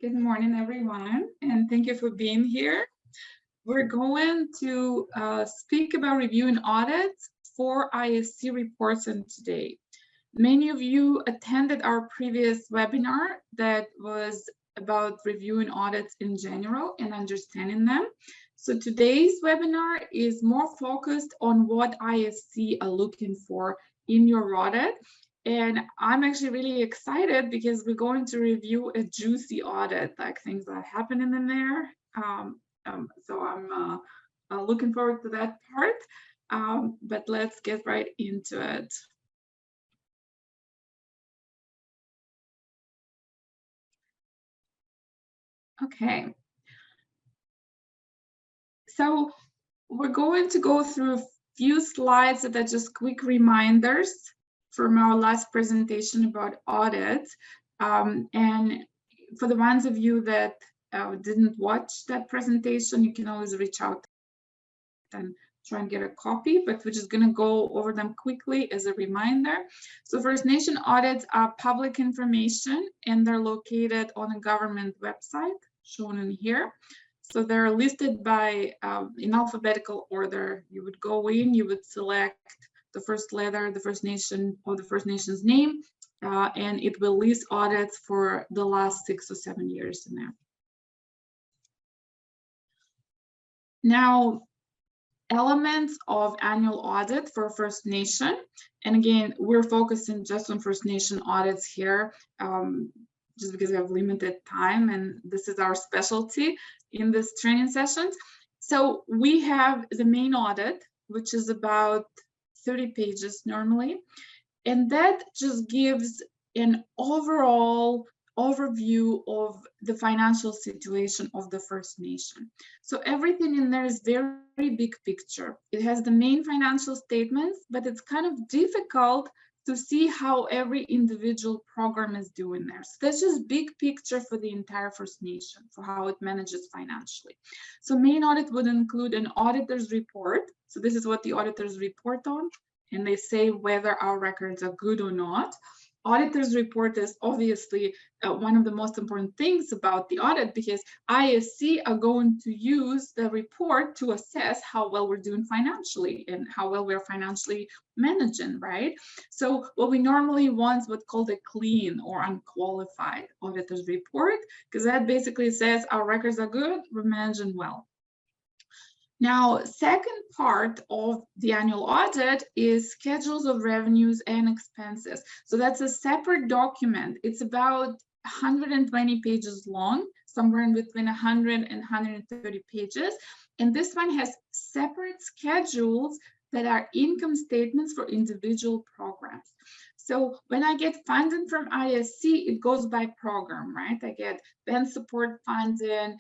Good morning, everyone, and thank you for being here. We're going to speak about reviewing audits for ISC reports today. Many of you attended our previous webinar that was about reviewing audits in general and understanding them. So today's webinar is more focused on what ISC are looking for in your audit. And I'm actually really excited because we're going to review a juicy audit, like things that are happening in there. So I'm looking forward to that part, but let's get right into it. Okay. So we're going to go through a few slides that are just quick reminders from our last presentation about audit. And for the ones of you that didn't watch that presentation, you can always reach out and try and get a copy, but we're just going to go over them quickly as a reminder. So First Nation audits are public information and they're located on a government website shown in here. So they're listed by in alphabetical order. You would go in, you would select the first letter, the First Nation or the First Nation's name, and it will list audits for the last 6 or 7 years in there. Now, elements of annual audit for First Nation. And again, we're focusing just on First Nation audits here, just because we have limited time and this is our specialty in this training sessions. So we have the main audit, which is about 30 pages normally. And that just gives an overall overview of the financial situation of the First Nation. So everything in there is very big picture. It has the main financial statements, but it's kind of difficult to see how every individual program is doing there. So that's just big picture for the entire First Nation, for how it manages financially. So main audit would include an auditor's report. So this is what the auditors report on, and they say whether our records are good or not. Auditor's report is obviously one of the most important things about the audit, because ISC are going to use the report to assess how well we're doing financially and how well we're financially managing, right? So what we normally want is what's called a clean or unqualified auditor's report, because that basically says our records are good, we're managing well. Now, second part of the annual audit is schedules of revenues and expenses. So that's a separate document. It's about 120 pages long, somewhere in between 100 and 130 pages. And this one has separate schedules that are income statements for individual programs. So when I get funding from ISC, it goes by program, right? I get band support funding,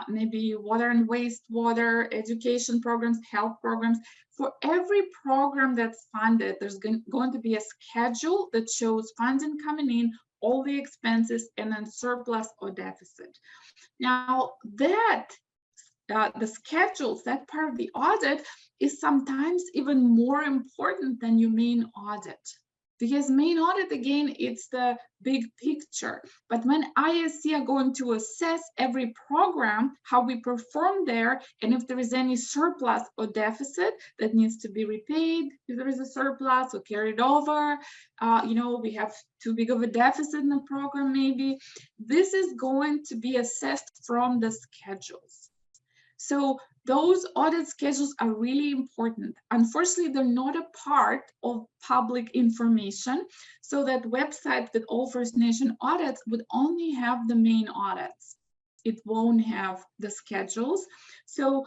maybe water and wastewater, education programs, health programs. For every program that's funded, there's going to be a schedule that shows funding coming in, all the expenses, and then surplus or deficit. Now that the schedules, that part of the audit is sometimes even more important than your main audit. Because main audit, again, it's the big picture. But when ISC are going to assess every program, how we perform there, and if there is any surplus or deficit that needs to be repaid, if there is a surplus or carried over, we have too big of a deficit in the program maybe, this is going to be assessed from the schedules. So those audit schedules are really important. Unfortunately, they're not a part of public information. So that website with all First Nation audits would only have the main audits. It won't have the schedules. So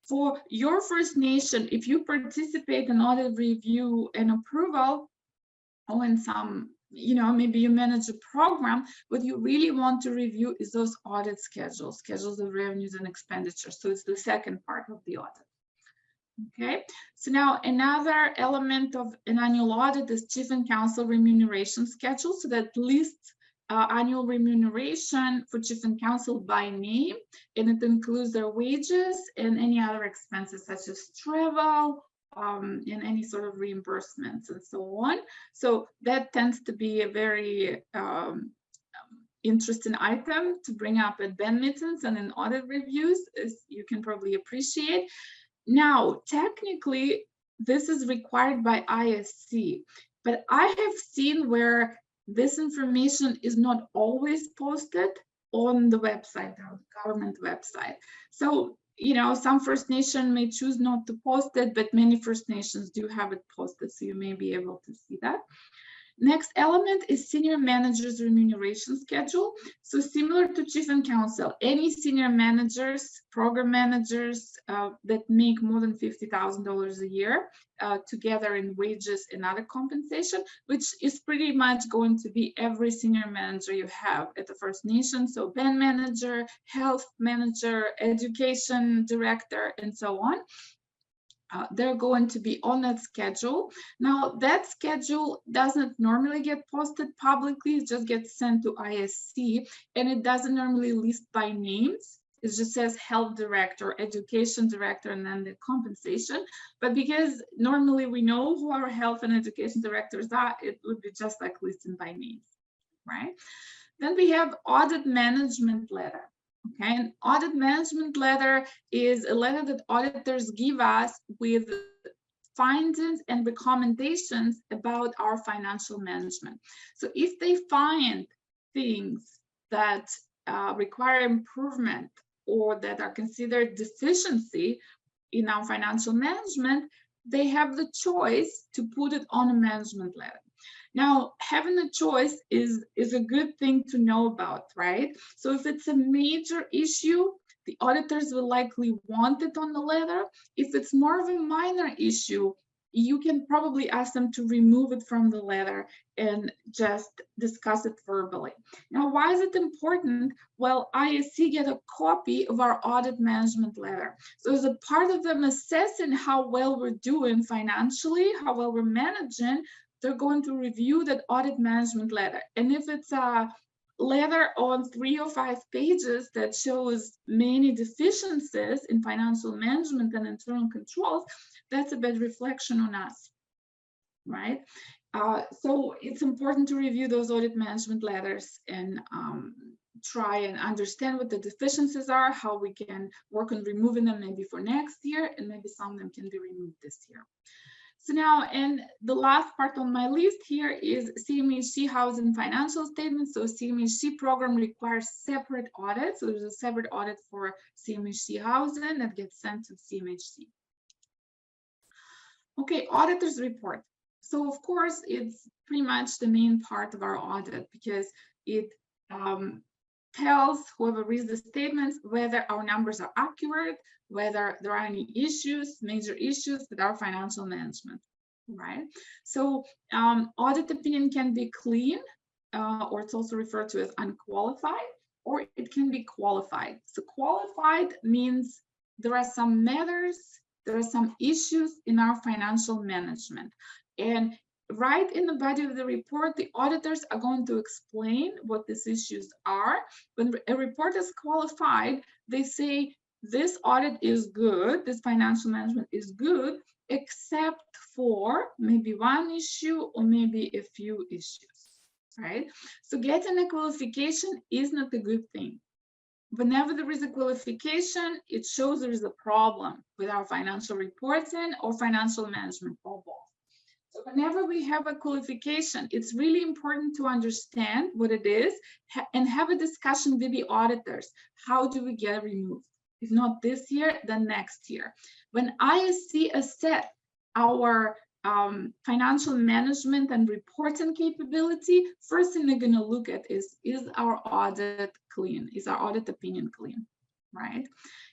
for your First Nation, if you participate in audit review and approval, or in some, maybe you manage a program, what you really want to review is those audit schedules of revenues and expenditures. So it's the second part of the audit. Okay, so now another element of an annual audit is chief and council remuneration schedule. So that lists annual remuneration for chief and council by name, and it includes their wages and any other expenses such as travel, and any sort of reimbursements and so on. So that tends to be a very interesting item to bring up at BEN meetings and in audit reviews, as you can probably appreciate. Now, technically, this is required by ISC, but I have seen where this information is not always posted on the website, the government website. So, you know, some First Nation may choose not to post it, but many First Nations do have it posted, so you may be able to see that. Next element is senior manager's remuneration schedule. So similar to chief and council, any senior managers, program managers that make more than $50,000 a year together in wages and other compensation, which is pretty much going to be every senior manager you have at the First Nation. So BEN manager, health manager, education director, and so on. They're going to be on that schedule. Now, that schedule doesn't normally get posted publicly, it just gets sent to ISC, and it doesn't normally list by names. It just says health director, education director, and then the compensation. But because normally we know who our health and education directors are, it would be just like listing by names, right? Then we have audit management letter. Okay, an audit management letter is a letter that auditors give us with findings and recommendations about our financial management. So if they find things that require improvement or that are considered deficiency in our financial management, they have the choice to put it on a management letter. Now, having a choice is a good thing to know about, right? So if it's a major issue, the auditors will likely want it on the letter. If it's more of a minor issue, you can probably ask them to remove it from the letter and just discuss it verbally. Now, why is it important? Well, ISC get a copy of our audit management letter. So as a part of them assessing how well we're doing financially, how well we're managing, they're going to review that audit management letter. And if it's a letter on 3 or 5 pages that shows many deficiencies in financial management and internal controls, that's a bad reflection on us, right? So it's important to review those audit management letters and try and understand what the deficiencies are, how we can work on removing them maybe for next year, and maybe some of them can be removed this year. So now, and the last part on my list here is CMHC housing financial statements. So CMHC program requires separate audit. So there's a separate audit for CMHC housing that gets sent to CMHC. Okay, auditor's report. So of course, it's pretty much the main part of our audit because it tells whoever reads the statements whether our numbers are accurate, whether there are any issues, major issues with our financial management, right? So audit opinion can be clean, or it's also referred to as unqualified, or it can be qualified. So qualified means there are some matters, there are some issues in our financial management. And right in the body of the report, the auditors are going to explain what these issues are. When a report is qualified, they say this audit is good, this financial management is good, except for maybe one issue or maybe a few issues, right? So getting a qualification is not a good thing. Whenever there is a qualification, it shows there is a problem with our financial reporting or financial management or both. So whenever we have a qualification, it's really important to understand what it is and have a discussion with the auditors. How do we get it removed? If not this year, then next year. When ISC assess our financial management and reporting capability, first thing they're going to look at is our audit clean? Is our audit opinion clean? Right?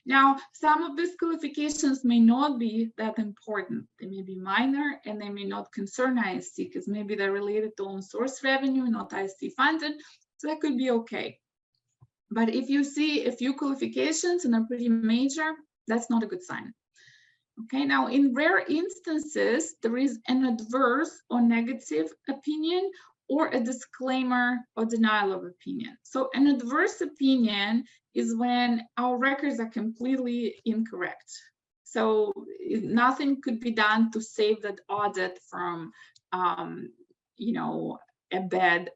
Now, some of these qualifications may not be that important. They may be minor and they may not concern ISC because maybe they're related to own source revenue, not ISC funded. So that could be okay. But if you see a few qualifications and are pretty major, that's not a good sign. Okay, now in rare instances, there is an adverse or negative opinion or a disclaimer or denial of opinion. So an adverse opinion is when our records are completely incorrect. So nothing could be done to save that audit from, you know, a bad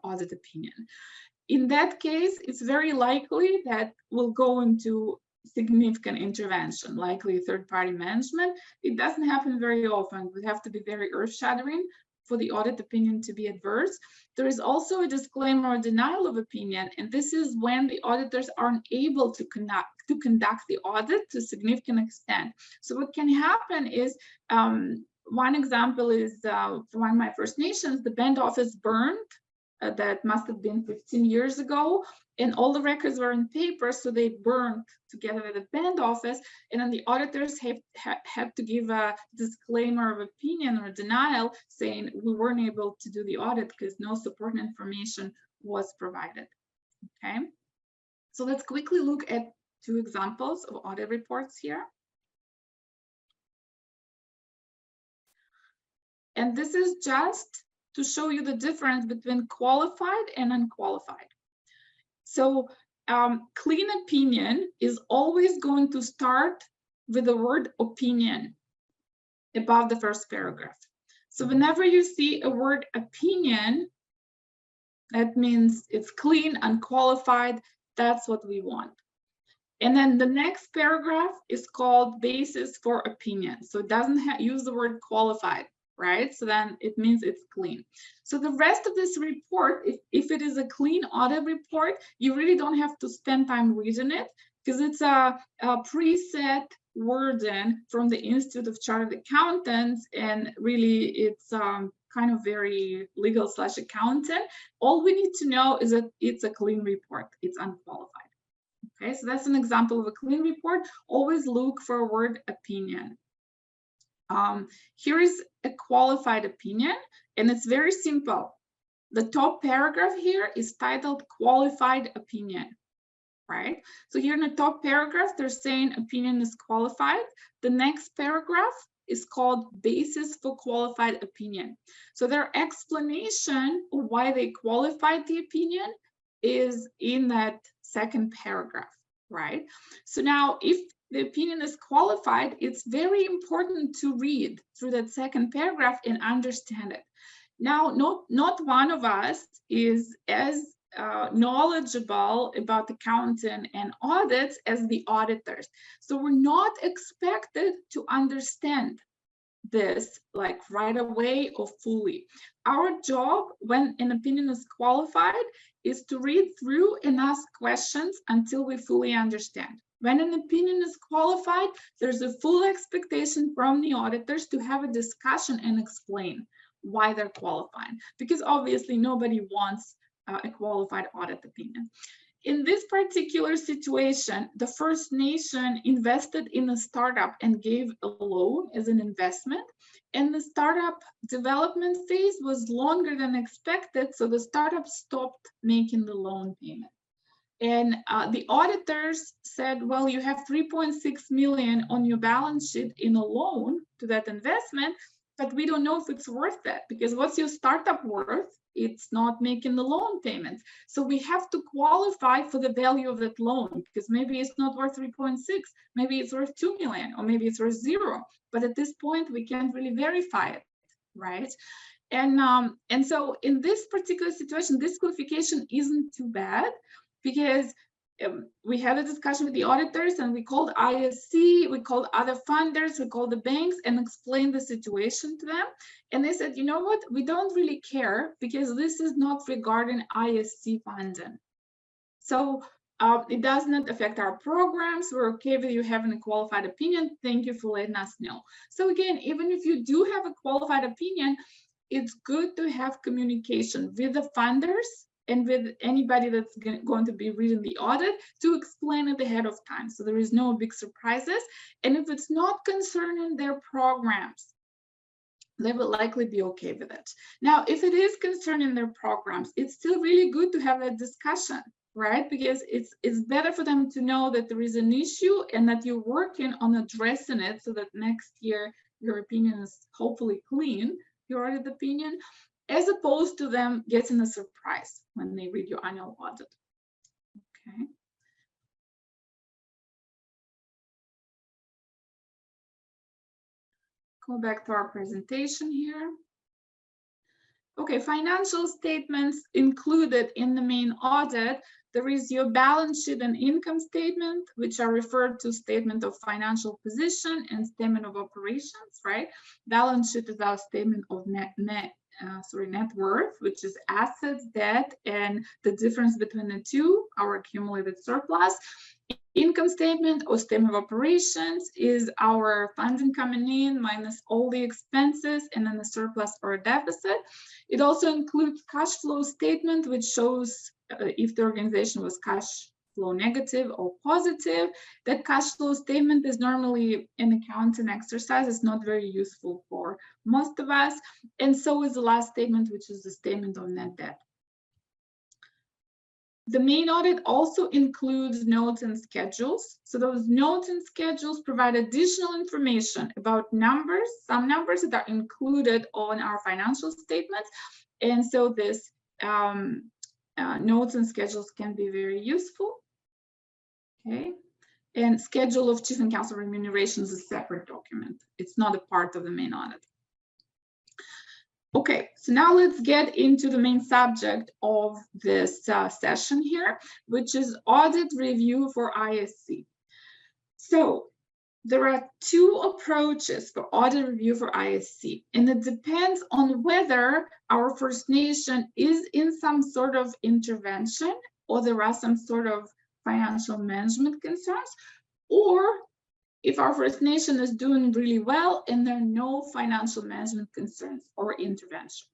audit opinion. in that case, it's very likely that we'll go into significant intervention, likely third-party management. It doesn't happen very often. We have to be very earth-shattering for the audit opinion to be adverse. There is also a disclaimer or denial of opinion, and this is when the auditors aren't able to conduct the audit to a significant extent. So what can happen is, one example is for one of my First Nations, the band office burned. That must have been 15 years ago, and all the records were in paper, so they burned together with the band office, and then the auditors have to give a disclaimer of opinion or denial saying we weren't able to do the audit because no supporting information was provided. Okay, so let's quickly look at two examples of audit reports here. And this is just to show you the difference between qualified and unqualified. So clean opinion is always going to start with the word opinion above the first paragraph. So whenever you see a word opinion, that means it's clean, unqualified. That's what we want. And then the next paragraph is called basis for opinion. So it doesn't use the word qualified, right? So then it means it's clean. So the rest of this report, if it is a clean audit report, you really don't have to spend time reading it because it's a preset wording from the Institute of Chartered Accountants, and really it's kind of very legal/accountant. All we need to know is that it's a clean report, it's unqualified. Okay, so that's an example of a clean report. Always look for a word opinion. Here is a qualified opinion, and it's very simple. The top paragraph here is titled qualified opinion, right? So here in the top paragraph, they're saying opinion is qualified. The next paragraph is called basis for qualified opinion. So their explanation of why they qualified the opinion is in that second paragraph, right? So now if the opinion is qualified, it's very important to read through that second paragraph and understand it. Now, not one of us is as knowledgeable about accounting and audits as the auditors. So we're not expected to understand this like right away or fully. Our job when an opinion is qualified is to read through and ask questions until we fully understand. When an opinion is qualified, there's a full expectation from the auditors to have a discussion and explain why they're qualifying, because obviously nobody wants a qualified audit opinion. In this particular situation, the First Nation invested in a startup and gave a loan as an investment, and the startup development phase was longer than expected, so the startup stopped making the loan payment. And the auditors said, well, you have 3.6 million on your balance sheet in a loan to that investment, but we don't know if it's worth that, because what's your startup worth? It's not making the loan payments. So we have to qualify for the value of that loan, because maybe it's not worth 3.6, maybe it's worth 2 million, or maybe it's worth 0. But at this point, we can't really verify it, right? And so in this particular situation, this qualification isn't too bad, because we had a discussion with the auditors, and we called ISC, we called other funders, we called the banks and explained the situation to them. And they said, you know what, we don't really care because this is not regarding ISC funding. So it does not affect our programs. We're okay with you having a qualified opinion. Thank you for letting us know. So again, even if you do have a qualified opinion, it's good to have communication with the funders and with anybody that's going to be reading the audit to explain it ahead of time, so there is no big surprises. And if it's not concerning their programs, they will likely be okay with it. Now, if it is concerning their programs, it's still really good to have that discussion, right? Because it's better for them to know that there is an issue and that you're working on addressing it, so that next year your opinion is hopefully clean, your audit opinion, as opposed to them getting a surprise when they read your annual audit. Okay. Go back to our presentation here. Okay, financial statements included in the main audit. There is your balance sheet and income statement, which are referred to statement of financial position and statement of operations, right? Balance sheet is our statement of net worth, which is assets, debt, and the difference between the two, our accumulated surplus. Income statement or statement of operations is our funding coming in minus all the expenses and then the surplus or deficit. It also includes cash flow statement, which shows if the organization was cash flow negative or positive. That cash flow statement is normally an accounting exercise. It's not very useful for most of us. And so is the last statement, which is the statement of net debt. The main audit also includes notes and schedules. So those notes and schedules provide additional information about numbers, some numbers that are included on our financial statements. And so this notes and schedules can be very useful. Okay. And schedule of chief and counsel remunerations is a separate document. It's not a part of the main audit. Okay, so now let's get into the main subject of this session here, which is audit review for ISC. So there are two approaches for audit review for ISC, and it depends on whether our First Nation is in some sort of intervention or there are some sort of financial management concerns, or if our First Nation is doing really well and there are no financial management concerns or intervention.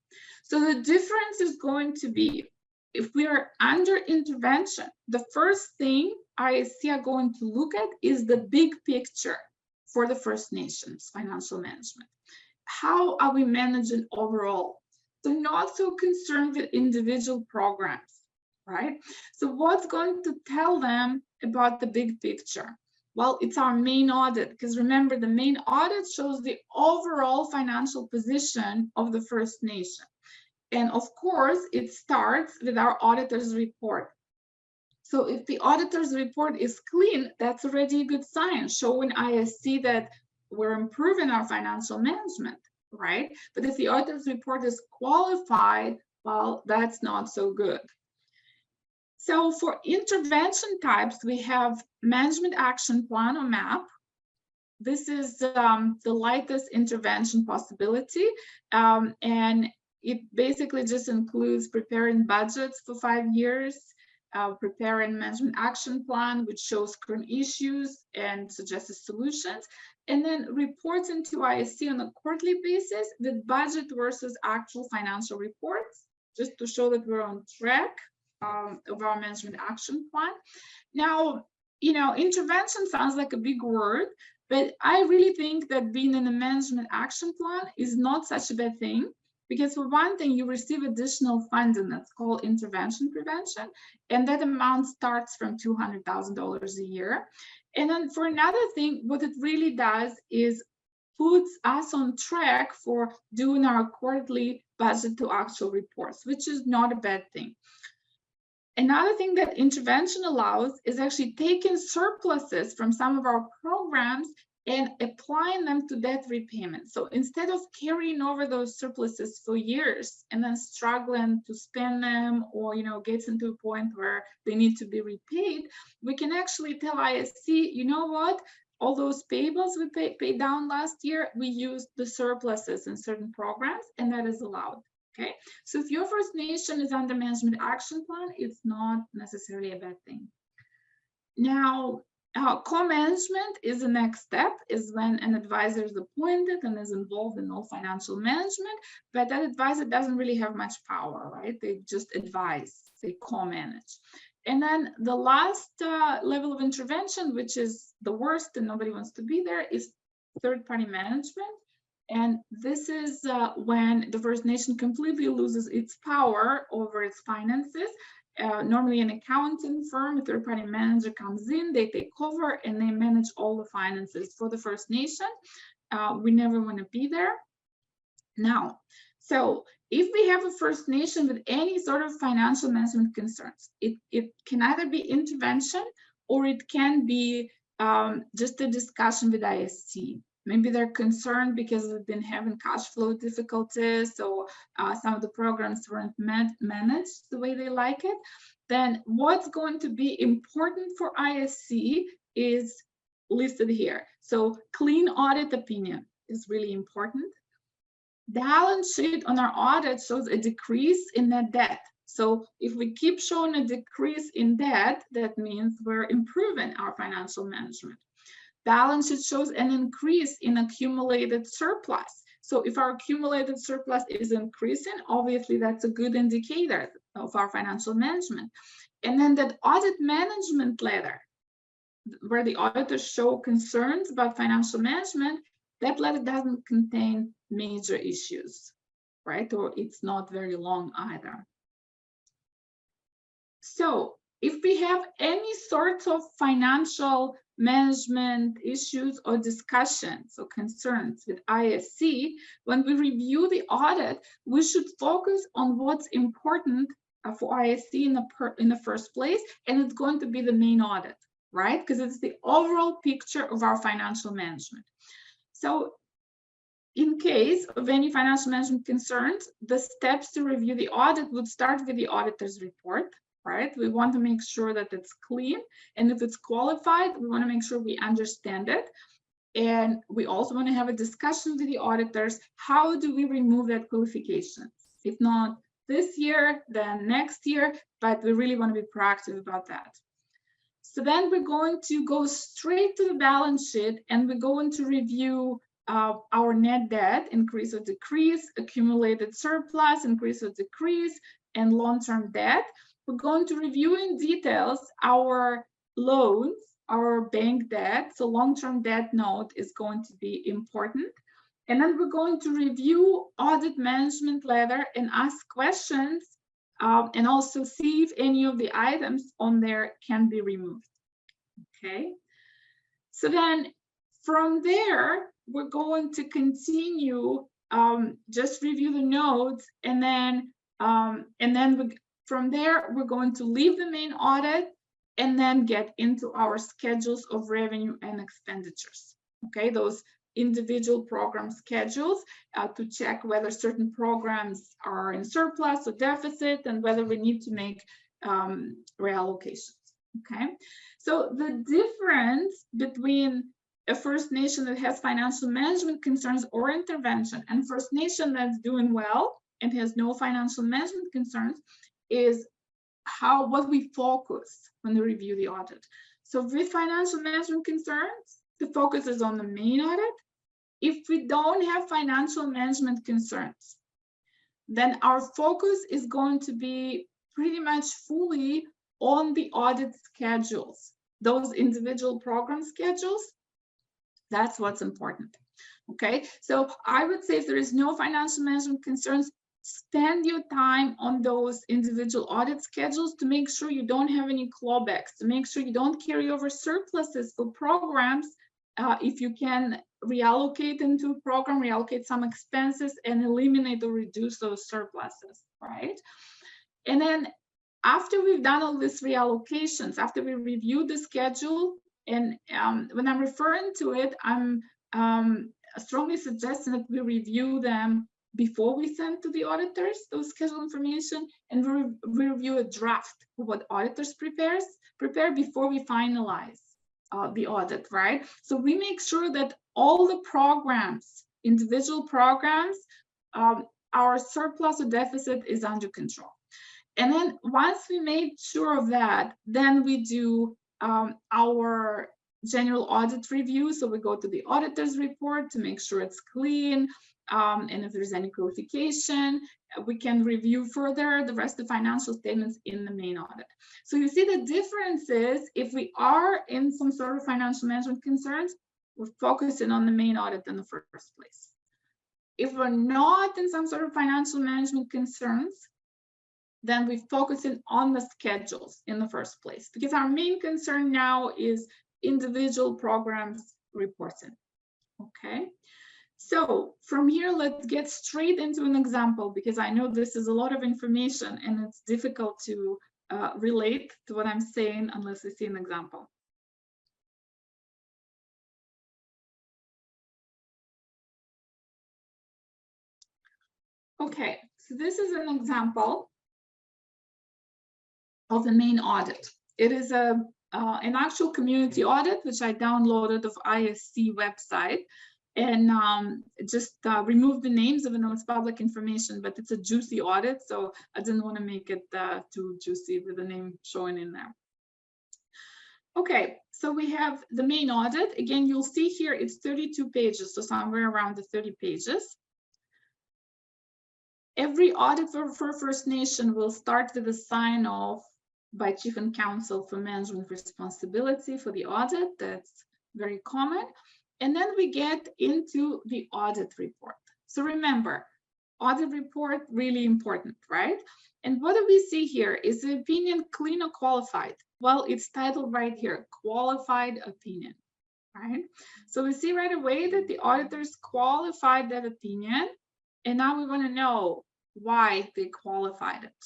So the difference is going to be, if we are under intervention, the first thing ISC are going to look at is the big picture for the First Nations financial management. How are we managing overall? So not so concerned with individual programs, right? So what's going to tell them about the big picture? Well, it's our main audit, because remember, the main audit shows the overall financial position of the First Nation. And of course, it starts with our auditor's report. So if the auditor's report is clean, that's already a good sign, showing ISC that we're improving our financial management, right? But if the auditor's report is qualified, well, that's not so good. So for intervention types, we have management action plan or MAP. This is the lightest intervention possibility. And it basically just includes preparing budgets for 5 years, preparing management action plan, which shows current issues and suggested solutions, and then reporting to ISC on a quarterly basis with budget versus actual financial reports, just to show that we're on track of our management action plan. Now, intervention sounds like a big word, but I really think that being in a management action plan is not such a bad thing, because for one thing, you receive additional funding that's called intervention prevention, and that amount starts from $200,000 a year. And then for another thing, what it really does is puts us on track for doing our quarterly budget to actual reports, which is not a bad thing. Another thing that intervention allows is actually taking surpluses from some of our programs and applying them to debt repayment. So instead of carrying over those surpluses for years and then struggling to spend them, or gets into a point where they need to be repaid, we can actually tell ISC, you know what? All those payables we paid down last year, we used the surpluses in certain programs, and that is allowed. Okay, so if your First Nation is under management action plan, it's not necessarily a bad thing. Now, co-management is the next step, is when an advisor is appointed and is involved in all financial management, but that advisor doesn't really have much power, right? They just advise, they co-manage. And then the last level of intervention, which is the worst and nobody wants to be there, is third-party management. And this is when the First Nation completely loses its power over its finances. Normally an accounting firm, a third-party manager comes in, they take over and they manage all the finances for the First Nation. We never want to be there. Now, so if we have a First Nation with any sort of financial management concerns, it can either be intervention or it can be just a discussion with ISC. maybe they're concerned because they've been having cash flow difficulties, so some of the programs weren't managed the way they like it. Then what's going to be important for ISC is listed here. So clean audit opinion is really important. Balance sheet on our audit shows a decrease in net debt. So if we keep showing a decrease in debt, that means we're improving our financial management. Balance sheet shows an increase in accumulated surplus. So if our accumulated surplus is increasing, obviously that's a good indicator of our financial management. And then that audit management letter, where the auditors show concerns about financial management, that letter doesn't contain major issues, right? Or it's not very long either. So if we have any sort of financial management issues or discussions or concerns with ISC, when we review the audit, we should focus on what's important for ISC in the first place, and it's going to be the main audit, right? Because it's the overall picture of our financial management. So in case of any financial management concerns, the steps to review the audit would start with the auditor's report, right? We want to make sure that it's clean, and if it's qualified, we want to make sure we understand it. And we also want to have a discussion with the auditors. How do we remove that qualification? If not this year, then next year, but we really want to be proactive about that. So then we're going to go straight to the balance sheet, and we're going to review our net debt, increase or decrease, accumulated surplus, increase or decrease, and long-term debt. We're going to review in details our loans, our bank debt. So long-term debt note is going to be important. And then we're going to review audit management letter and ask questions, and also see if any of the items on there can be removed. Okay. So then from there, we're going to continue, just review the notes, and then from there, we're going to leave the main audit and then get into our schedules of revenue and expenditures. Okay, those individual program schedules to check whether certain programs are in surplus or deficit and whether we need to make reallocations. Okay, so the difference between a First Nation that has financial management concerns or intervention and First Nation that's doing well and has no financial management concerns is what we focus when we review the audit. So with financial management concerns, the focus is on the main audit. If we don't have financial management concerns, then our focus is going to be pretty much fully on the audit schedules, those individual program schedules. That's what's important. Okay, so I would say if there is no financial management concerns, spend your time on those individual audit schedules to make sure you don't have any clawbacks, to make sure you don't carry over surpluses for programs. If you can reallocate into a program, reallocate some expenses and eliminate or reduce those surpluses, right? And then after we've done all these reallocations, after we review the schedule, and when I'm referring to it, I'm strongly suggesting that we review them before we send to the auditors those schedule information, and we review a draft of what auditors prepare before we finalize the audit, right? So we make sure that all the programs, individual programs, our surplus or deficit is under control. And then once we made sure of that, then we do our general audit review. So we go to the auditor's report to make sure it's clean. And if there's any qualification, we can review further the rest of the financial statements in the main audit. So you see the difference is if we are in some sort of financial management concerns, we're focusing on the main audit in the first place. If we're not in some sort of financial management concerns, then we're focusing on the schedules in the first place, because our main concern now is individual programs reporting. Okay. So from here, let's get straight into an example, because I know this is a lot of information and it's difficult to relate to what I'm saying unless we see an example. Okay, so this is an example of the main audit. It is an actual community audit, which I downloaded of ISC website, and just remove the names, even though it's public information, but it's a juicy audit, so I didn't want to make it too juicy with the name showing in there. Okay, so we have the main audit. Again, you'll see here it's 32 pages, so somewhere around the 30 pages. Every audit for First Nation will start with a sign off by Chief and Counsel for management responsibility for the audit. That's very common. And then we get into the audit report. So remember, audit report, really important, right? And what do we see here? Is the opinion clean or qualified? Well, it's titled right here, qualified opinion, right? So we see right away that the auditors qualified that opinion. And now we want to know why they qualified it.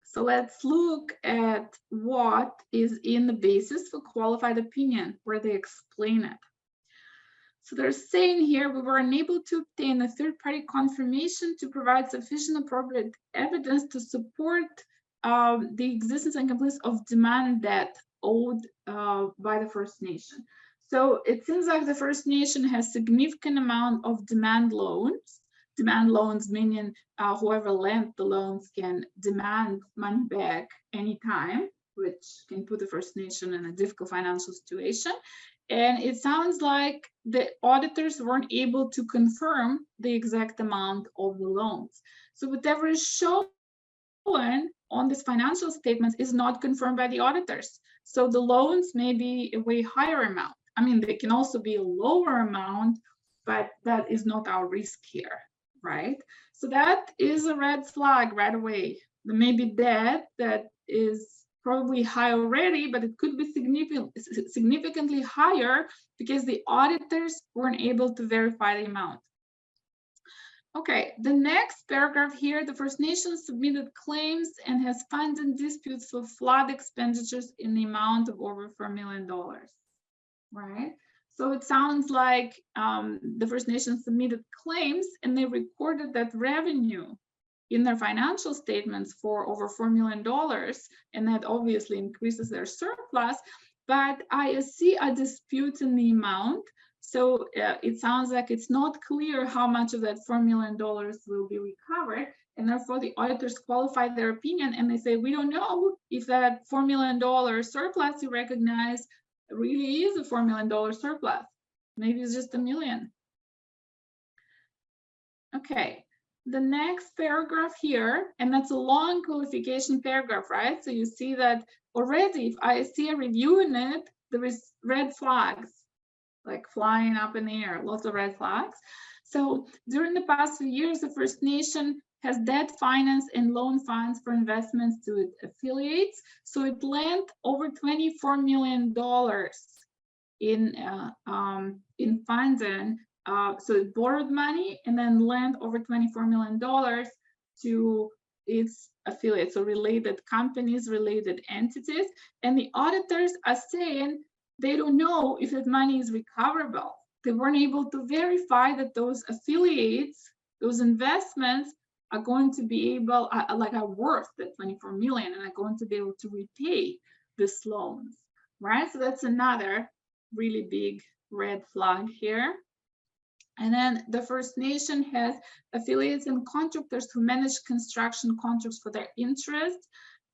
So let's look at what is in the basis for qualified opinion, where they explain it. So they're saying here, we were unable to obtain a third-party confirmation to provide sufficient appropriate evidence to support the existence and completeness of demand debt owed by the First Nation. So it seems like the First Nation has significant amount of demand loans. Demand loans meaning whoever lent the loans can demand money back anytime, which can put the First Nation in a difficult financial situation. And it sounds like the auditors weren't able to confirm the exact amount of the loans. So whatever is shown on this financial statements is not confirmed by the auditors. So the loans may be a way higher amount. I mean, they can also be a lower amount, but that is not our risk here, right? So that is a red flag right away. There may be debt that is probably high already, but it could be significantly higher because the auditors weren't able to verify the amount. Okay, the next paragraph here, the First Nations submitted claims and has funds and disputes for flood expenditures in the amount of over $4 million, right? So it sounds like the First Nations submitted claims and they recorded that revenue in their financial statements for over $4 million, and that obviously increases their surplus, but ISC are disputing the amount. So it sounds like it's not clear how much of that $4 million will be recovered, and therefore the auditors qualified their opinion and they say, we don't know if that $4 million surplus you recognize really is a $4 million surplus. Maybe it's just $1 million. Okay. The next paragraph here, and that's a long qualification paragraph, right? So you see that already if ISC are reviewing it, there is red flags, like flying up in the air, lots of red flags. So during the past few years, the First Nation has debt finance and loan funds for investments to its affiliates. So it lent over $24 million in funding. So it borrowed money and then lent over $24 million to its affiliates, so related companies, related entities. And the auditors are saying they don't know if that money is recoverable. They weren't able to verify that those affiliates, those investments are going to be able, are worth that 24 million and are going to be able to repay this loans, right? So that's another really big red flag here. And then the First Nation has affiliates and contractors who manage construction contracts for their interest.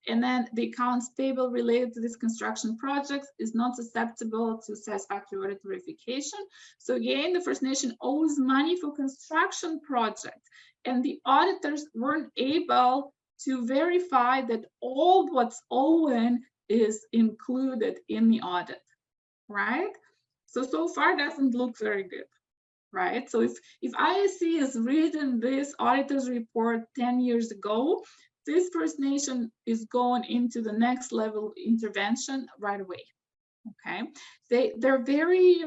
And then the accounts payable related to this construction projects is not susceptible to satisfactory audit verification. So again, the First Nation owes money for construction projects, and the auditors weren't able to verify that all what's owing is included in the audit, right? So far doesn't look very good. Right. So if ISC has written this auditor's report 10 years ago, this First Nation is going into the next level of intervention right away. Okay. They're very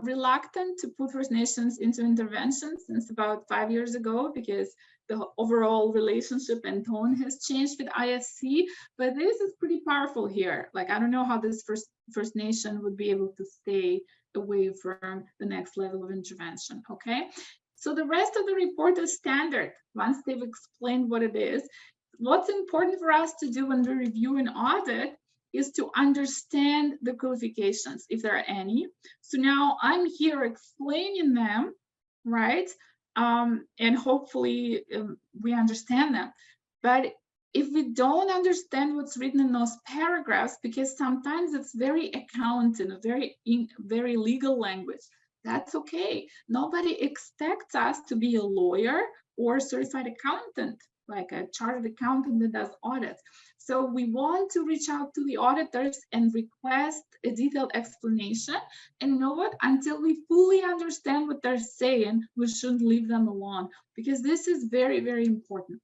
reluctant to put First Nations into intervention since about 5 years ago because the overall relationship and tone has changed with ISC, but this is pretty powerful here. Like, I don't know how this First Nation would be able to stay away from the next level of intervention, okay? So the rest of the report is standard. Once they've explained what it is, what's important for us to do when we review an audit is to understand the qualifications, if there are any. So now I'm here explaining them, right? And hopefully we understand them. But if we don't understand what's written in those paragraphs, because sometimes it's very accounting, very legal language, that's okay. Nobody expects us to be a lawyer or a certified accountant, like a chartered accountant that does audits. So we want to reach out to the auditors and request a detailed explanation. And you know what? Until we fully understand what they're saying, we shouldn't leave them alone, because this is very, very important.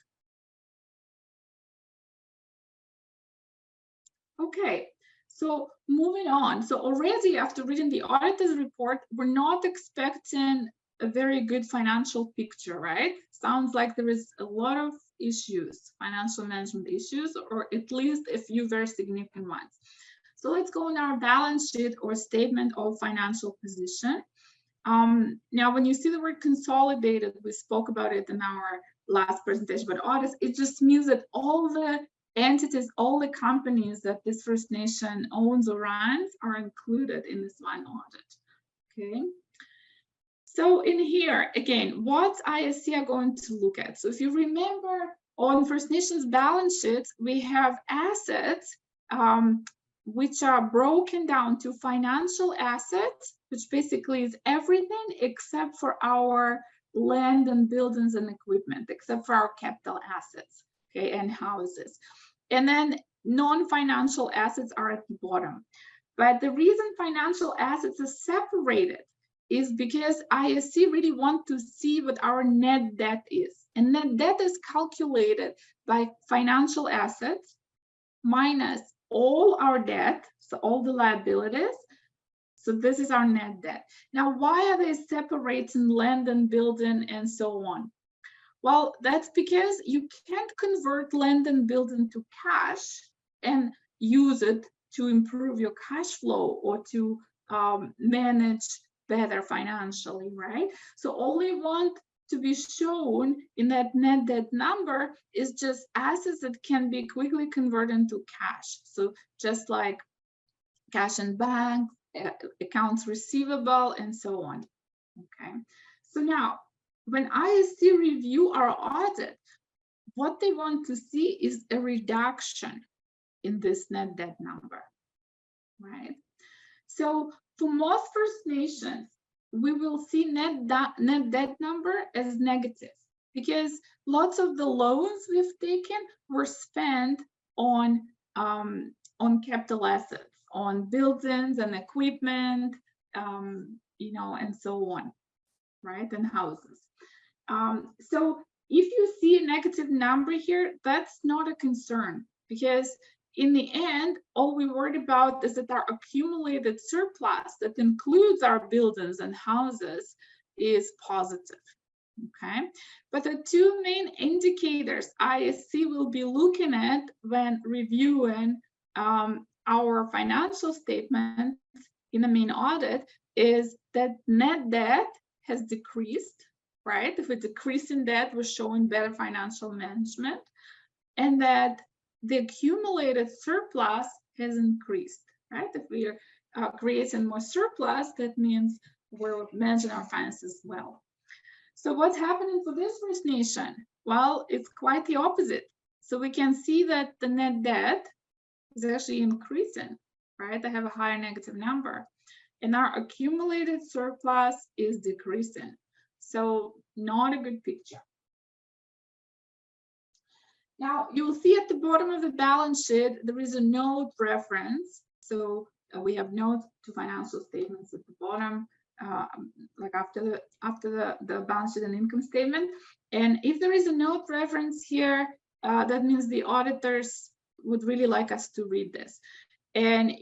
Okay, so moving on. So already after reading the auditor's report, we're not expecting a very good financial picture, right? Sounds like there is a lot of issues, financial management issues, or at least a few very significant ones. So let's go in our balance sheet or statement of financial position. Now, when you see the word consolidated, we spoke about it in our last presentation about audits, it just means that all the entities, all the companies that this First Nation owns or runs are included in this one audit, okay? So in here, again, what ISC are going to look at? So if you remember, on First Nations balance sheets, we have assets which are broken down to financial assets, which basically is everything except for our land and buildings and equipment, except for our capital assets, okay, and houses. And then non-financial assets are at the bottom. But the reason financial assets are separated is because ISC really want to see what our net debt is. And net debt is calculated by financial assets minus all our debt, so all the liabilities. So this is our net debt. Now, why are they separating land and building and so on? Well, that's because you can't convert land and building to cash and use it to improve your cash flow or to manage better financially, right? So all they want to be shown in that net debt number is just assets that can be quickly converted into cash. So just like cash in bank, accounts receivable, and so on, okay? So now, when ISC review our audit, what they want to see is a reduction in this net debt number, right? So for most First Nations, we will see net debt number as negative because lots of the loans we've taken were spent on capital assets, on buildings and equipment, you know, and so on, right, and houses. So if you see a negative number here, that's not a concern, because in the end, all we worried about is that our accumulated surplus that includes our buildings and houses is positive, okay? But the two main indicators ISC will be looking at when reviewing our financial statement in the main audit is that net debt has decreased, right? If it's decreasing debt, we're showing better financial management, and that the accumulated surplus has increased, right? If we are creating more surplus, that means we're managing our finances well. So what's happening for this First Nation? Well, it's quite the opposite. So we can see that the net debt is actually increasing, right? They have a higher negative number. And our accumulated surplus is decreasing. So not a good picture. Now, you'll see at the bottom of the balance sheet, there is a note reference. So we have notes to financial statements at the bottom, like after the balance sheet and income statement. And if there is a note reference here, that means the auditors would really like us to read this. And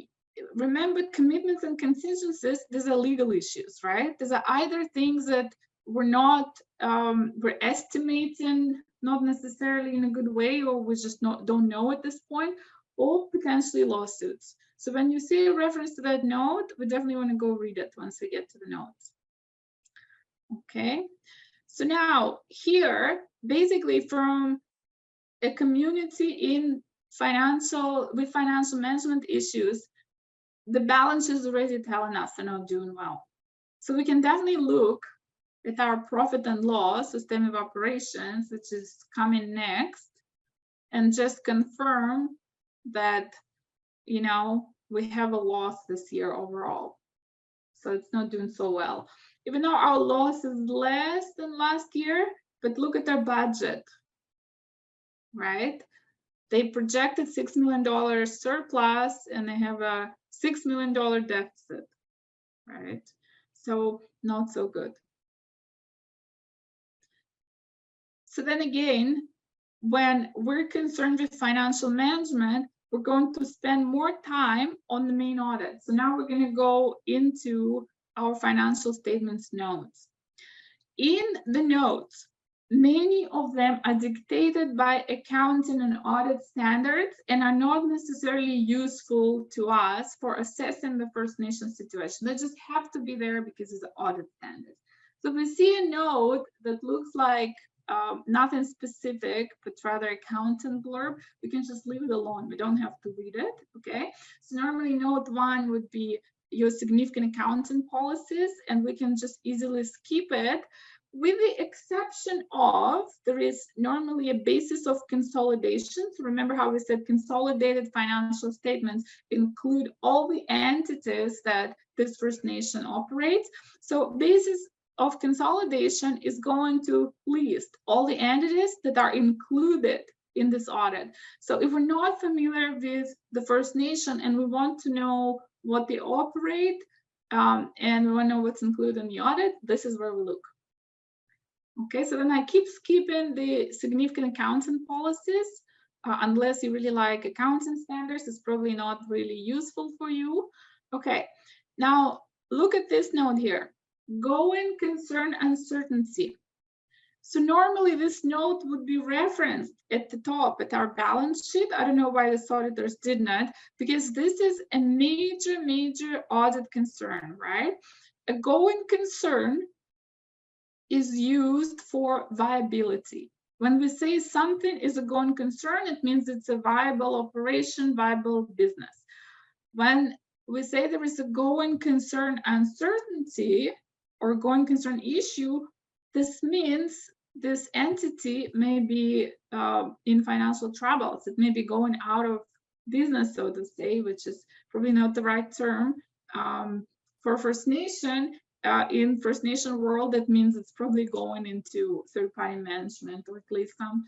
remember, commitments and contingencies, these are legal issues, right? These are either things that we're estimating not necessarily in a good way, or we just don't know at this point, or potentially lawsuits. So when you see a reference to that note, we definitely want to go read it once we get to the notes. Okay, So now here, basically from a community in financial management issues, the balance is already telling us they're not doing well. So we can definitely look at our profit and loss, system of operations, which is coming next, and just confirm that, we have a loss this year overall. So it's not doing so well. Even though our loss is less than last year, but look at our budget, right? They projected $6 million surplus and they have a $6 million deficit, right? So not so good. So then again, when we're concerned with financial management, we're going to spend more time on the main audit. So now we're going to go into our financial statements notes. In the notes, many of them are dictated by accounting and audit standards and are not necessarily useful to us for assessing the First Nation situation. They just have to be there because it's an audit standard. So if we see a note that looks like nothing specific, but rather accountant blurb, we can just leave it alone. We don't have to read it, okay? So normally note 1 would be your significant accounting policies, and we can just easily skip it, with the exception of, there is normally a basis of consolidation. So remember how we said consolidated financial statements include all the entities that this First Nation operates. So basis of consolidation is going to list all the entities that are included in this audit. So if we're not familiar with the First Nation and we want to know what they operate, and we want to know what's included in the audit, this is where we look. Okay, so then I keep skipping the significant accounting policies, unless you really like accounting standards. It's probably not really useful for you. Okay, now look at this note here. Going concern uncertainty. So normally this note would be referenced at the top at our balance sheet. I don't know why the auditors did not, because this is a major audit concern, right? A going concern is used for viability. When we say something is a going concern, it means it's a viable operation, viable business. When we say there is a going concern uncertainty or going concern issue, this means this entity may be in financial troubles. It may be going out of business, so to say, which is probably not the right term for First Nation. In First Nation world, that means it's probably going into third-party management or at least some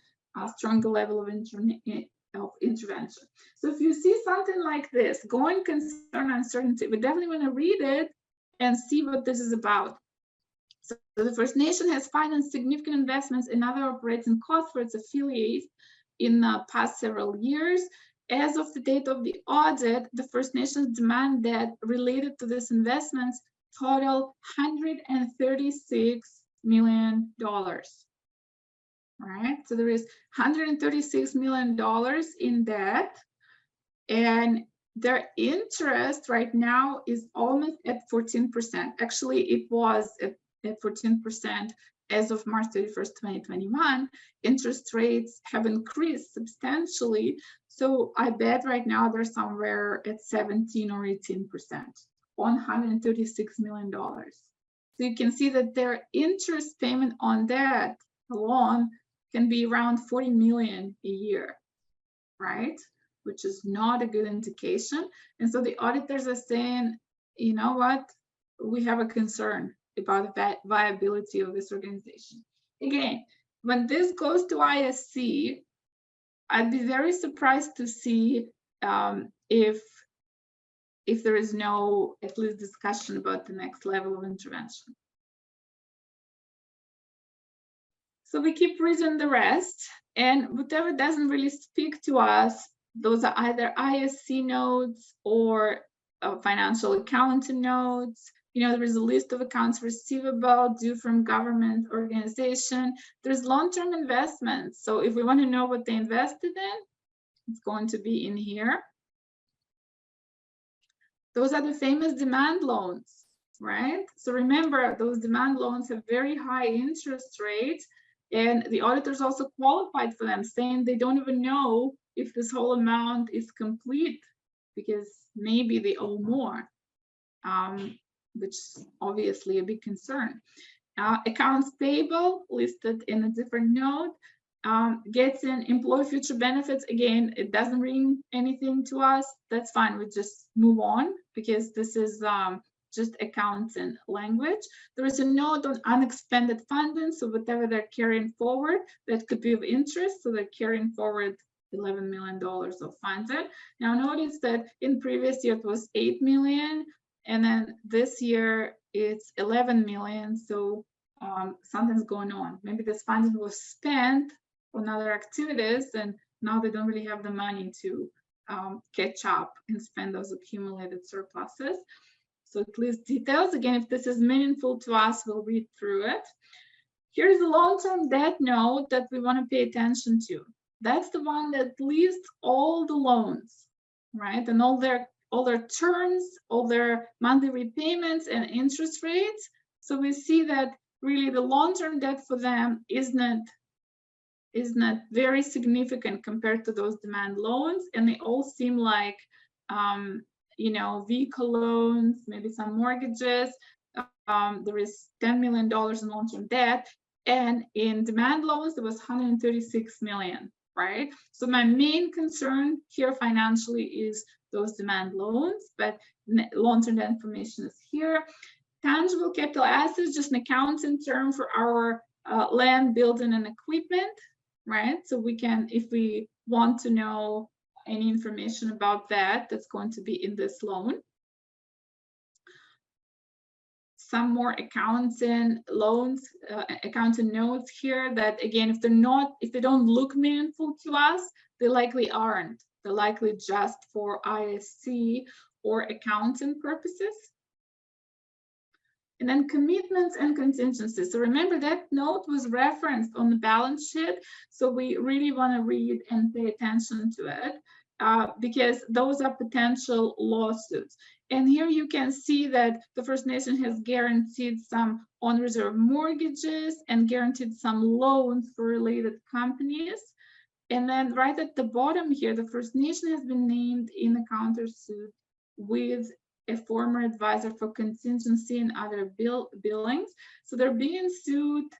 stronger level of intervention. So if you see something like this, going concern uncertainty, we definitely want to read it and see what this is about. So the First Nation has financed significant investments in other operating costs for its affiliates in the past several years. As of the date of the audit, the First Nations demand debt related to these investments total $136 million. All right, so there is $136 million in debt, and their interest right now is almost at 14%. Actually, it was at 14% as of March 31st, 2021. Interest rates have increased substantially, so I bet right now they're somewhere at 17 or 18%. On $136 million. So you can see that their interest payment on that alone can be around 40 million a year, right? Which is not a good indication. And so the auditors are saying, you know what, we have a concern about the viability of this organization. Again, when this goes to ISC, I'd be very surprised to see if there is no at least discussion about the next level of intervention. So we keep reading the rest, and whatever doesn't really speak to us, those are either ISC notes or financial accounting notes. There is a list of accounts receivable due from government organization. There's long-term investments. So if we want to know what they invested in, it's going to be in here. Those are the famous demand loans. right? So remember, those demand loans have very high interest rates, and the auditors also qualified for them, saying they don't even know if this whole amount is complete because maybe they owe more, which is obviously a big concern. Accounts payable listed in a different note. Gets in employee future benefits. Again, it doesn't ring anything to us. That's fine. We just move on because this is just accounting language. There is a note on unexpended funding. So whatever they're carrying forward, that could be of interest. So they're carrying forward $11 million of funding. Now notice that in previous year it was 8 million. And then this year it's 11 million. So something's going on. Maybe this funding was spent on other activities, and now they don't really have the money to catch up and spend those accumulated surpluses. So it lists details. Again, if this is meaningful to us, we'll read through it. Here's the long-term debt note that we want to pay attention to. That's the one that lists all the loans, right? And all their terms, all their monthly repayments and interest rates. So we see that really the long-term debt for them is not very significant compared to those demand loans, and they all seem like vehicle loans, maybe some mortgages. There is $10 million in long-term debt, and in demand loans there was 136 million, right? So my main concern here financially is those demand loans, but long-term debt information is here. Tangible capital assets, just an accounting term for our land, building, and equipment, right? So we can, if we want to know any information about that, that's going to be in this loan. Some more accounting loans, accounting notes here that, again, if they don't look meaningful to us, they likely aren't. They're likely just for ISC or accounting purposes. And then commitments and contingencies. So remember that note was referenced on the balance sheet. So we really want to read and pay attention to it because those are potential lawsuits. And here you can see that the First Nation has guaranteed some on-reserve mortgages and guaranteed some loans for related companies. And then right at the bottom here, the First Nation has been named in a countersuit with a former advisor for contingency and other billings. So they're being sued.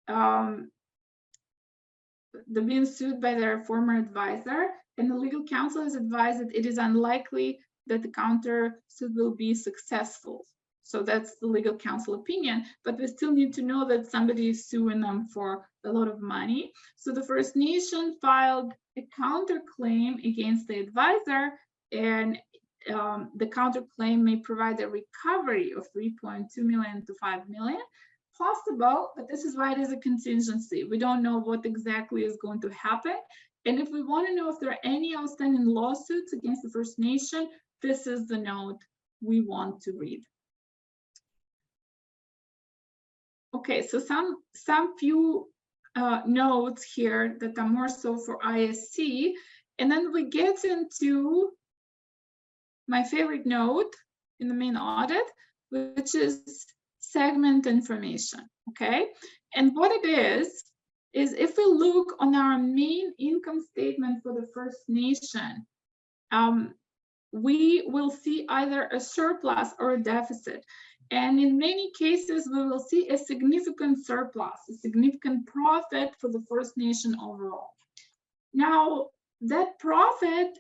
They're being sued by their former advisor, and the legal counsel has advised that it is unlikely that the countersuit will be successful. So that's the legal counsel opinion, but we still need to know that somebody is suing them for a lot of money. So the First Nation filed a counterclaim against the advisor, and the counterclaim may provide a recovery of 3.2 million to 5 million. Possible, but this is why it is a contingency. We don't know what exactly is going to happen. And if we want to know if there are any outstanding lawsuits against the First Nation, this is the note we want to read. Okay, so some few notes here that are more so for ISC, and then we get into my favorite note in the main audit, which is segment information, okay? And what it is if we look on our main income statement for the First Nation, we will see either a surplus or a deficit. And in many cases, we will see a significant surplus, a significant profit for the First Nation overall. Now, that profit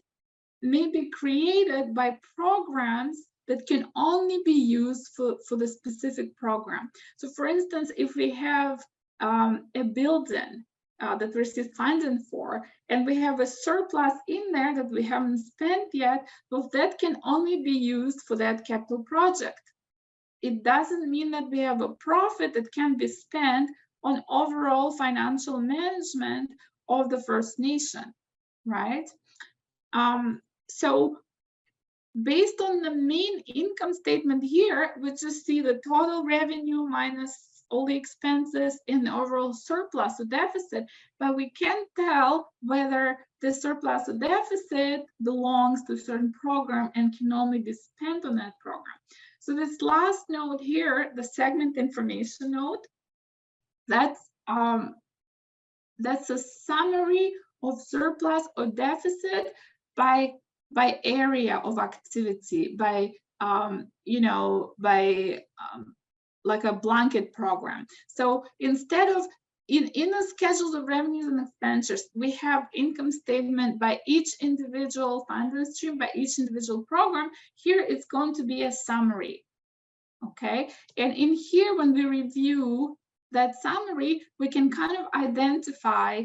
may be created by programs that can only be used for the specific program. So for instance, if we have a building that we receive funding for, and we have a surplus in there that we haven't spent yet, well, that can only be used for that capital project. It doesn't mean that we have a profit that can be spent on overall financial management of the First Nation, right? So based on the main income statement here, we just see the total revenue minus all the expenses and the overall surplus or deficit, but we can't tell whether the surplus or deficit belongs to a certain program and can only be spent on that program. So this last note here, the segment information note, that's a summary of surplus or deficit by area of activity, by like a blanket program. So instead of in the schedules of revenues and expenditures, we have income statement by each individual funding stream, by each individual program. Here it's going to be a summary. Okay, and in here, when we review that summary, we can kind of identify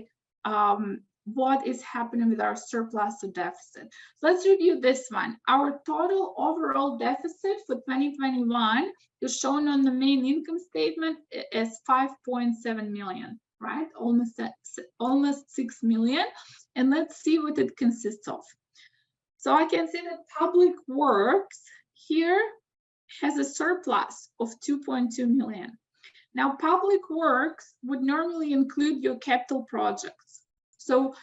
what is happening with our surplus or deficit. So let's review this one. Our total overall deficit for 2021 is shown on the main income statement as 5.7 million, right? Almost 6 million. And let's see what it consists of. So I can see that public works here has a surplus of 2.2 million. Now, public works would normally include your capital projects. So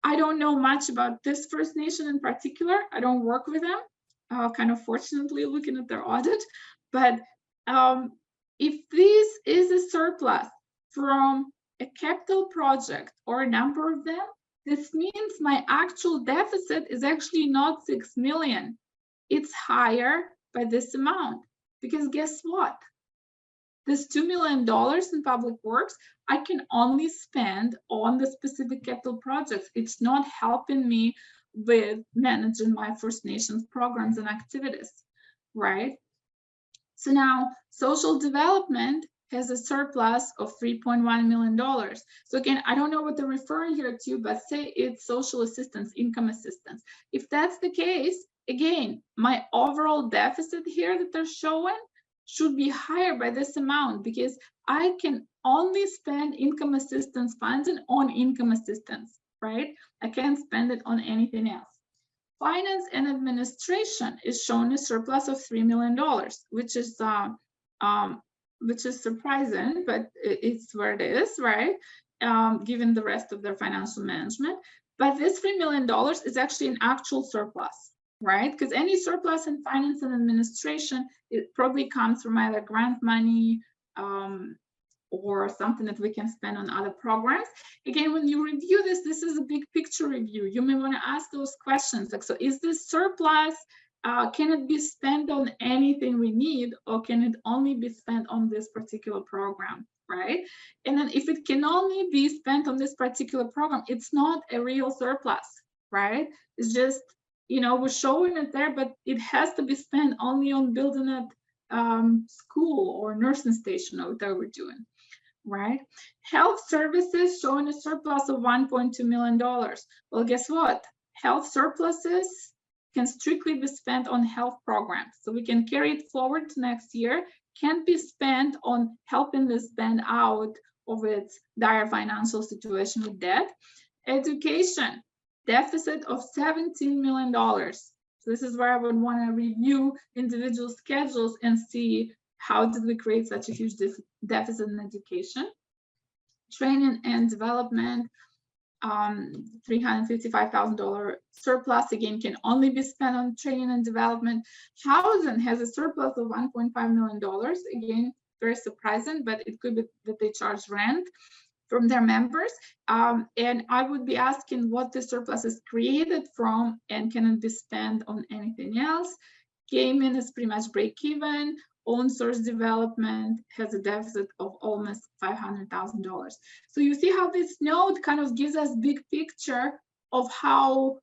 I don't know much about this First Nation in particular. I don't work with them, kind of fortunately looking at their audit. But if this is a surplus from a capital project or a number of them, this means my actual deficit is actually not 6 million. It's higher by this amount, because guess what? This $2 million in public works, I can only spend on the specific capital projects. It's not helping me with managing my First Nations programs and activities, right? So now social development has a surplus of $3.1 million. So again, I don't know what they're referring here to, but say it's social assistance, income assistance. If that's the case, again, my overall deficit here that they're showing should be higher by this amount, because I can only spend income assistance funding on income assistance, right? I can't spend it on anything else. Finance and administration is shown a surplus of $3 million, which is surprising, but it's where it is, right? Given the rest of their financial management. But this $3 million is actually an actual surplus, right? Because any surplus in finance and administration, it probably comes from either grant money or something that we can spend on other programs. Again, when you review this, this is a big picture review. You may want to ask those questions like, so is this surplus, can it be spent on anything we need, or can it only be spent on this particular program, right? And then if it can only be spent on this particular program, it's not a real surplus, right? It's just, we're showing it there, but it has to be spent only on building a school or nursing station or whatever we're doing, right? Health services showing a surplus of $1.2 million. Well, guess what? Health surpluses can strictly be spent on health programs. So we can carry it forward to next year, can't be spent on helping this band out of its dire financial situation with debt. Education, deficit of $17 million. So this is where I would want to review individual schedules and see how did we create such a huge deficit in education. Training and development, $355,000 surplus, again, can only be spent on training and development. Housing has a surplus of $1.5 million. Again, very surprising, but it could be that they charge rent from their members. And I would be asking what the surplus is created from, and can it be spent on anything else? Gaming is pretty much break even. Own source development has a deficit of almost $500,000. So you see how this note kind of gives us big picture of how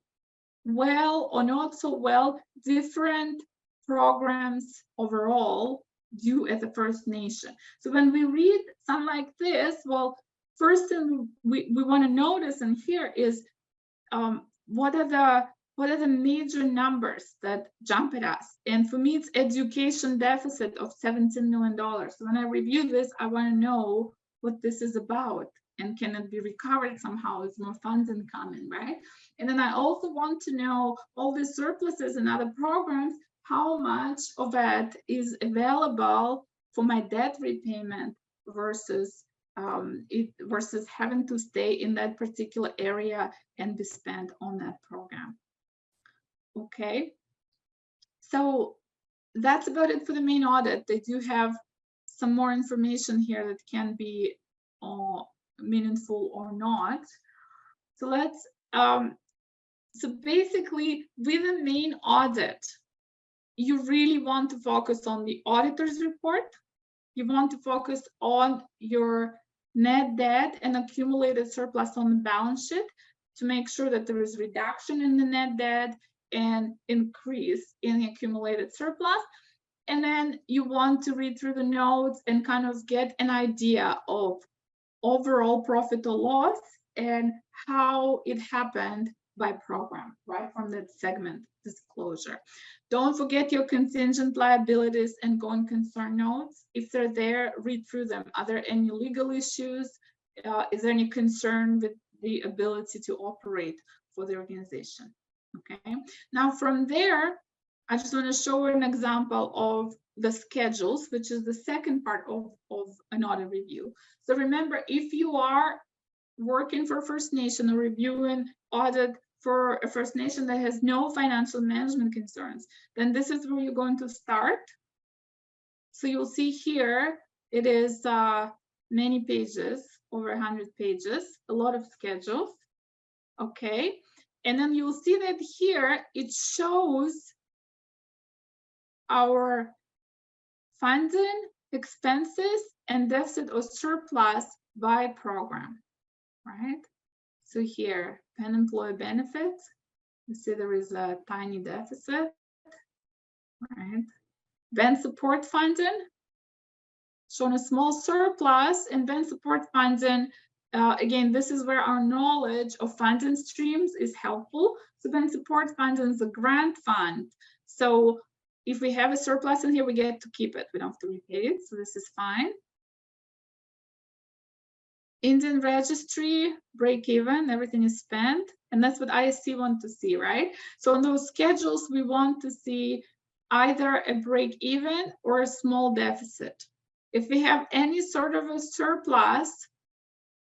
well or not so well different programs overall do at the First Nation. So when we read something like this, well, first thing we want to notice in here is what are the major numbers that jump at us? And for me, it's education deficit of $17 million. So when I review this, I want to know what this is about, and can it be recovered somehow? Is more funding coming, right? And then I also want to know all the surpluses in other programs, how much of that is available for my debt repayment versus versus having to stay in that particular area and be spent on that program. Okay, so that's about it for the main audit. They do have some more information here that can be meaningful or not. So let's, so basically with the main audit, you really want to focus on the auditor's report. You want to focus on your net debt and accumulated surplus on the balance sheet to make sure that there is reduction in the net debt and increase in the accumulated surplus. And then you want to read through the notes and kind of get an idea of overall profit or loss and how it happened by program, right, from that segment disclosure. Don't forget your contingent liabilities and going concern notes. If they're there, read through them. Are there any legal issues? Is there any concern with the ability to operate for the organization? Okay, now from there, I just want to show an example of the schedules, which is the second part of an audit review. So remember, if you are working for First Nation or reviewing audit for a First Nation that has no financial management concerns, then this is where you're going to start. So you'll see here, it is many pages, over 100 pages, a lot of schedules, okay? And then you'll see that here, it shows our funding, expenses, and deficit or surplus by program, right? So here, pen employee benefits, you see there is a tiny deficit, right? Ben support funding, shown a small surplus, and Ben support funding, again, this is where our knowledge of funding streams is helpful. So Ben support funding is a grant fund. So if we have a surplus in here, we get to keep it. We don't have to repay it, so this is fine. Indian registry, break even, everything is spent. And that's what ISC want to see, right? So on those schedules, we want to see either a break even or a small deficit. If we have any sort of a surplus,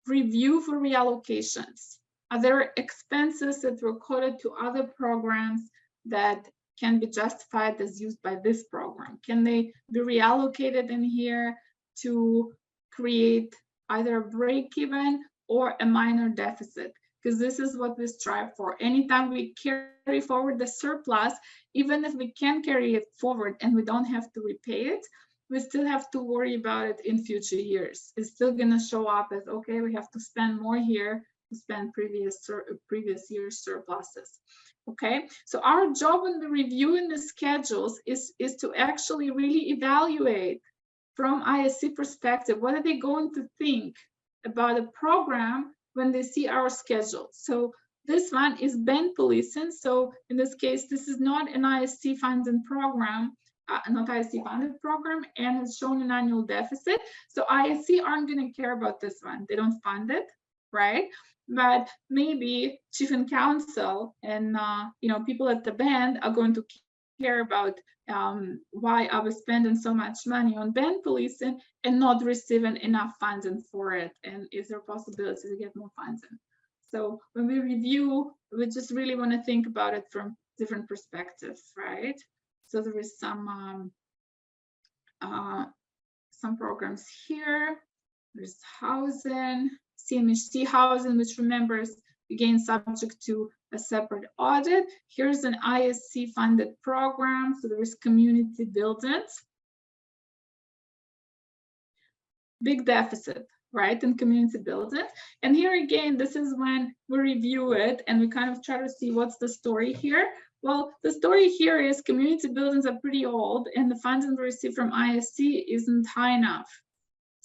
review for reallocations. Are there expenses that were coded to other programs that can be justified as used by this program? Can they be reallocated in here to create either a break even or a minor deficit? Because this is what we strive for. Anytime we carry forward the surplus, even if we can carry it forward and we don't have to repay it, we still have to worry about it in future years. It's still going to show up as, okay, we have to spend more here to spend previous year's surpluses. Okay, so our job in the reviewing the schedules is to actually really evaluate from ISC perspective, what are they going to think about a program when they see our schedule? So this one is Ben policing. So in this case, this is not an ISC funded program, not ISC funded program, and it's shown an annual deficit. So ISC aren't going to care about this one. They don't fund it, right? But maybe chief and council and people at the band are going to care about why are we spending so much money on band policing and not receiving enough funding for it, and is there a possibility to get more funding? So when we review, we just really want to think about it from different perspectives, right? So there is some programs here. There's housing, CMHC housing, which remembers, again, subject to a separate audit. Here's an ISC funded program. So there is community buildings. Big deficit, right, in community buildings. And here again, this is when we review it and we kind of try to see what's the story here. Well, the story here is community buildings are pretty old and the funding we receive from ISC isn't high enough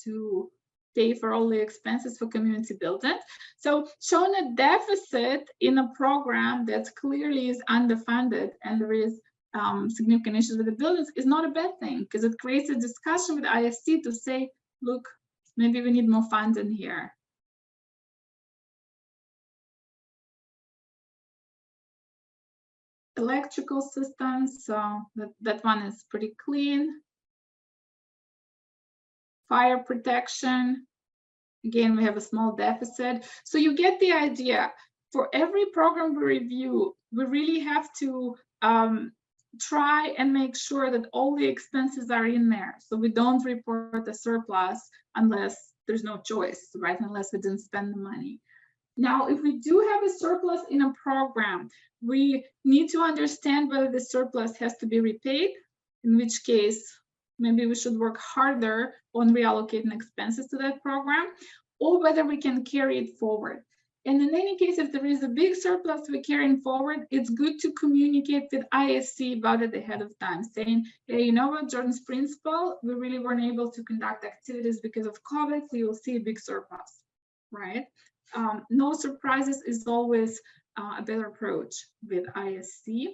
to pay for all the expenses for community buildings. So showing a deficit in a program that clearly is underfunded and there is significant issues with the buildings is not a bad thing, because it creates a discussion with ISC to say, look, maybe we need more funding here. Electrical systems, so that one is pretty clean. Fire protection, again, we have a small deficit. So you get the idea. For every program we review, we really have to try and make sure that all the expenses are in there. So we don't report a surplus unless there's no choice, right? Unless we didn't spend the money. Now, if we do have a surplus in a program, we need to understand whether the surplus has to be repaid, in which case maybe we should work harder on reallocating expenses to that program, or whether we can carry it forward. And in any case, if there is a big surplus we're carrying forward, it's good to communicate with ISC about it ahead of time, saying, hey, you know what, Jordan's principal, we really weren't able to conduct activities because of COVID, so you'll see a big surplus, right? No surprises is always a better approach with ISC.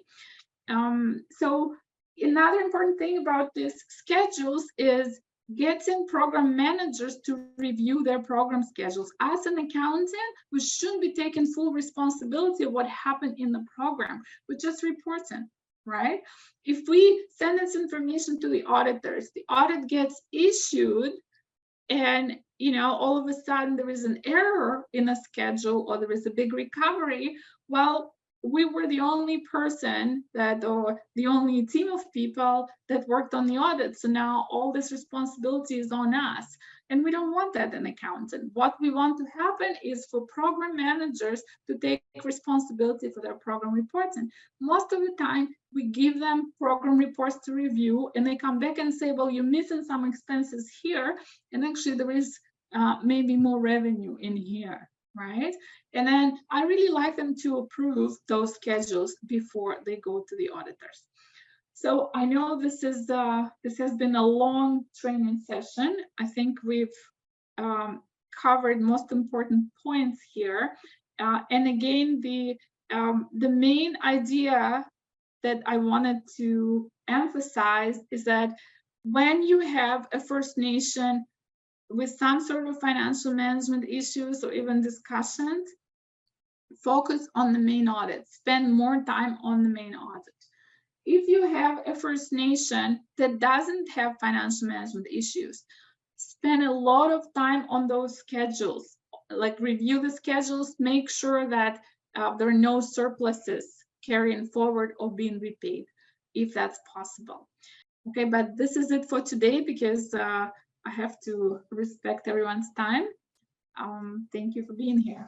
So another important thing about these schedules is getting program managers to review their program schedules. As an accountant, we shouldn't be taking full responsibility of what happened in the program. We're just reporting, right? If we send this information to the auditors, the audit gets issued, and all of a sudden there is an error in a schedule, or there is a big recovery, well, we were the only person or the only team of people that worked on the audit. So now all this responsibility is on us. And we don't want that in accounting. What we want to happen is for program managers to take responsibility for their program reporting. Most of the time, we give them program reports to review, and they come back and say, well, you're missing some expenses here, and actually there is maybe more revenue in here, right? And then I really like them to approve those schedules before they go to the auditors. So I know this has been a long training session. I think we've covered most important points here. And again, the main idea that I wanted to emphasize is that when you have a First Nation with some sort of financial management issues or even discussions, focus on the main audit, spend more time on the main audit. If you have a First Nation that doesn't have financial management issues, spend a lot of time on those schedules, like review the schedules, make sure that there are no surpluses carrying forward or being repaid, if that's possible. Okay, but this is it for today, because I have to respect everyone's time. Thank you for being here.